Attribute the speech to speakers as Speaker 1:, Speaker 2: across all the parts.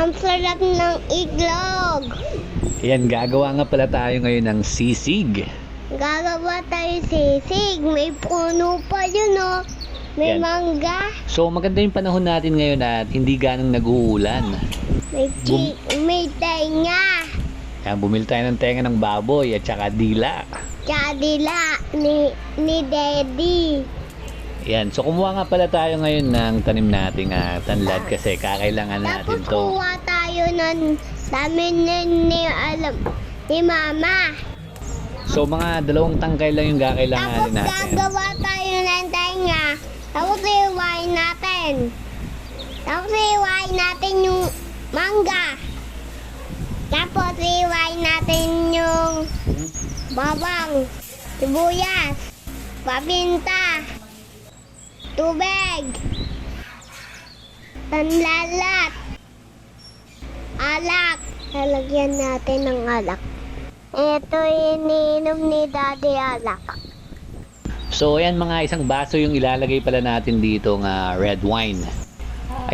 Speaker 1: Ang sarap ng itlog.
Speaker 2: Ayan, gagawa nga pala tayo ngayon ng sisig.
Speaker 1: Gagawa tayo sisig. May puno pa yun, oh. May
Speaker 2: Yan.
Speaker 1: mangga.
Speaker 2: So maganda yung panahon natin ngayon at hindi ganong nag-uulan.
Speaker 1: May tenga.
Speaker 2: Ayan, bumili tayo ng tenga ng baboy at saka dila.
Speaker 1: Kadila ni Daddy.
Speaker 2: Ayan, so kumuha nga pala tayo ngayon ng tanim nating tanlad kasi kakailangan natin
Speaker 1: Tapos
Speaker 2: to.
Speaker 1: kuha tayo ng namin ni Mama.
Speaker 2: So mga 2 tangkay lang yung
Speaker 1: Tapos
Speaker 2: kakailangan natin.
Speaker 1: gagawa tayo ng tenga. Tapos iwain natin. Tapos iwain natin yung mangga. Tapos iwain natin yung bawang, sibuyas, paminta, tubig, tanlalat, alak. Lalagyan natin ng alak. Ito iniinom ni Daddy alak.
Speaker 2: So ayan, mga 1 baso yung ilalagay pala natin dito ng red wine.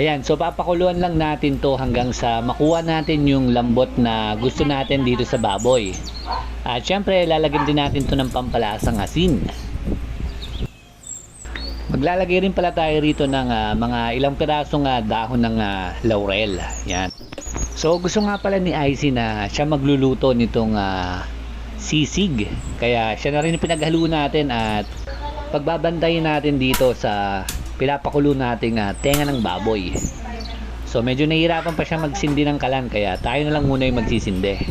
Speaker 2: Ayan, so papakuluan lang natin to hanggang sa makuha natin yung lambot na gusto natin dito sa baboy. At syempre, lalagyan din natin to ng pampalasang asin. Maglalagay rin pala tayo rito ng mga ilang pirasong dahon ng laurel. Yan. So gusto nga pala ni Icy na siya magluluto nitong sisig. Kaya siya na rin pinaghalo natin at pagbabantayin natin dito sa pinapakulo nating tenga ng baboy. So medyo nahihirapan pa siya magsindi ng kalan kaya tayo na lang muna yung magsisindi.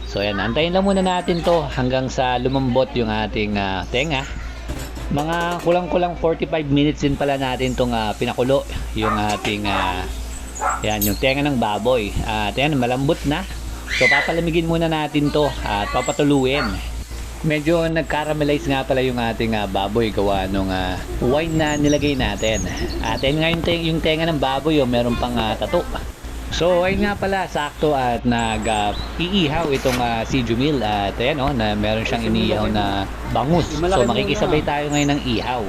Speaker 2: So ayan, antayin lang muna natin to hanggang sa lumambot yung ating tenga. Mga kulang-kulang 45 minutes din pala natin tong pinakulo yung ating yan, yung tenga ng baboy. At ayan, malambot na. So papalamigin muna natin to at papatuluin. Medyo nag-caramelize nga pala yung ating baboy gawa nung wine na nilagay natin. At ayun nga yung tenga ng baboy, meron pang tato. So ayun nga pala, sakto at nag-iihaw itong si Jumil. At ayan na meron siyang iniihaw na bangus. So makikisabay tayo ngayon ng ihaw.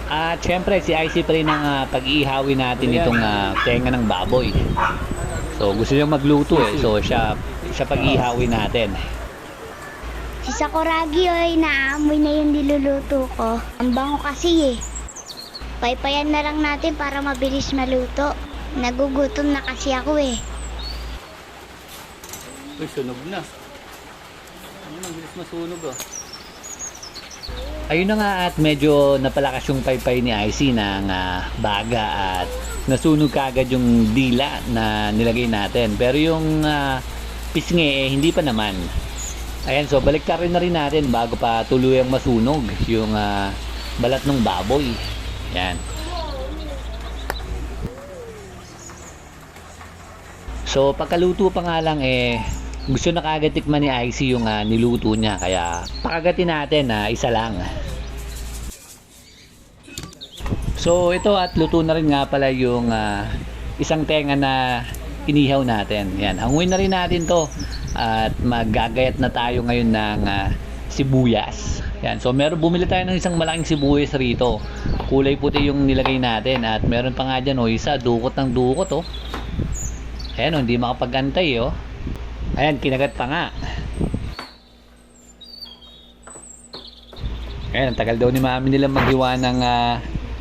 Speaker 2: At syempre si Icy pa rin ang pag-iihawin natin itong tenga ng baboy. So gusto niya magluto so siya pag-iihawin natin.
Speaker 1: Si Sakuragi naamoy na yung niluluto ko. Ang bango kasi Paypayan na lang natin para mabilis maluto. Nagugutom na kasi ako
Speaker 2: Uy, sunog na. Ano nang bilis masunog Ayun na nga at medyo napalakas yung paypay ni Icy ng baga at nasunog kaagad yung dila na nilagay natin. Pero yung pisngi hindi pa naman. Ayan, so baliktarin na rin natin bago pa tuluyang masunog yung balat ng baboy. Yan. So pagkaluto pa nga lang gusto na kaagad tikman ni Icy yung niluto niya kaya pakagatin natin isa lang. So ito at luto na rin nga pala yung isang tenga na inihaw natin. Yan, hanguin na rin natin to at maggagayat na tayo ngayon ng sibuyas. Yan, so bumili tayo ng isang malaking sibuyas rito. Kulay puti yung nilagay natin at meron pa nga dyan isa dukot ng dukot Ayan hindi makapag-antay Ayan, kinagat pa nga. Ayan, tagal daw ni mami nila maghiwa ng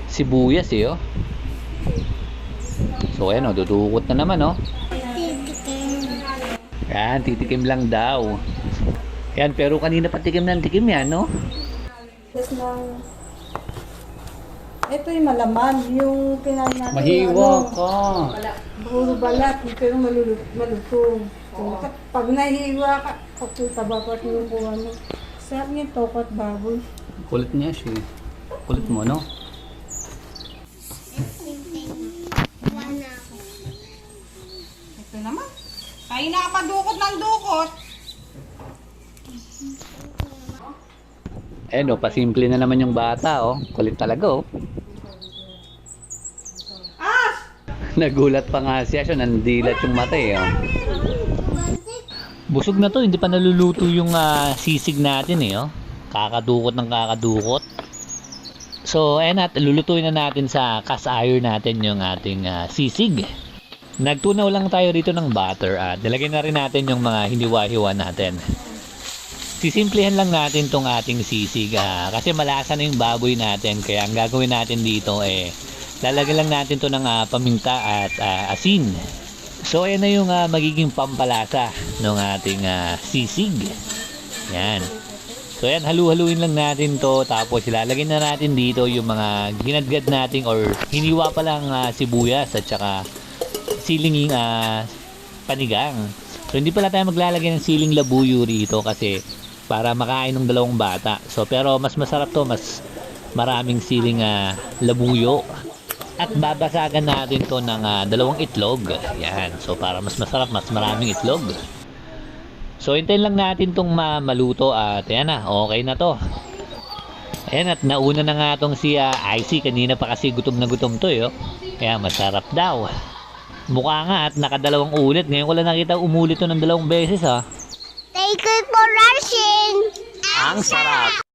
Speaker 2: sibuyas So ayan dudukot na naman Ayan, titikim lang daw. Ayan, pero kanina patikim ng tikim yan
Speaker 3: Ito yung malaman, yung kinain natin.
Speaker 2: Mahiwa ka.
Speaker 3: Puro balat, pero malutong. Pag nahiwa ka, taba pa yung kuha mo. Sarap yung tokot baboy.
Speaker 2: Kulit niya siya. Kulit mo, no?
Speaker 3: Ito naman. Ay, nakapadukot ng dukot.
Speaker 2: Ayan pasimple na naman yung bata Kulit talaga Nagulat pa nga siya nandilat yung mata Busog na to, hindi pa naluluto yung sisig natin Kakadukot ng kakadukot. So ayan lulutuin na natin sa cast iron natin yung ating sisig. Nagtunaw lang tayo rito ng butter at nilagay na rin natin yung mga hiniwa-hiwa natin. Sisimplihan lang natin tong ating sisig kasi malasa na yung baboy natin, kaya ang gagawin natin dito lalagyan lang natin to ng paminta at asin. So ayan na yung magiging pampalasa ng ating sisig. Yan. So ayan, halu-haluin lang natin to, tapos ilalagay na natin dito yung mga ginadgad nating or hiniwa pa lang sibuyas at saka siling panigang. So hindi pala tayo maglalagay ng siling labuyo rito kasi para makain ng dalawang bata. So pero mas masarap to, mas maraming siling labuyo. At babasagan natin to ng dalawang itlog. Yan. So para mas masarap, mas maraming itlog. So hintayin lang natin tong maluto at ayan na, okay na to. Ayan, at nauna na nga tong si Icy. Kanina pa kasi gutom na gutom to oh. Kaya masarap daw. Mukha nga at nakadalawang ulit. Ngayon ko lang nakita umulit to ng 2 beses
Speaker 1: Thank you for rushing!
Speaker 2: Ang sarap!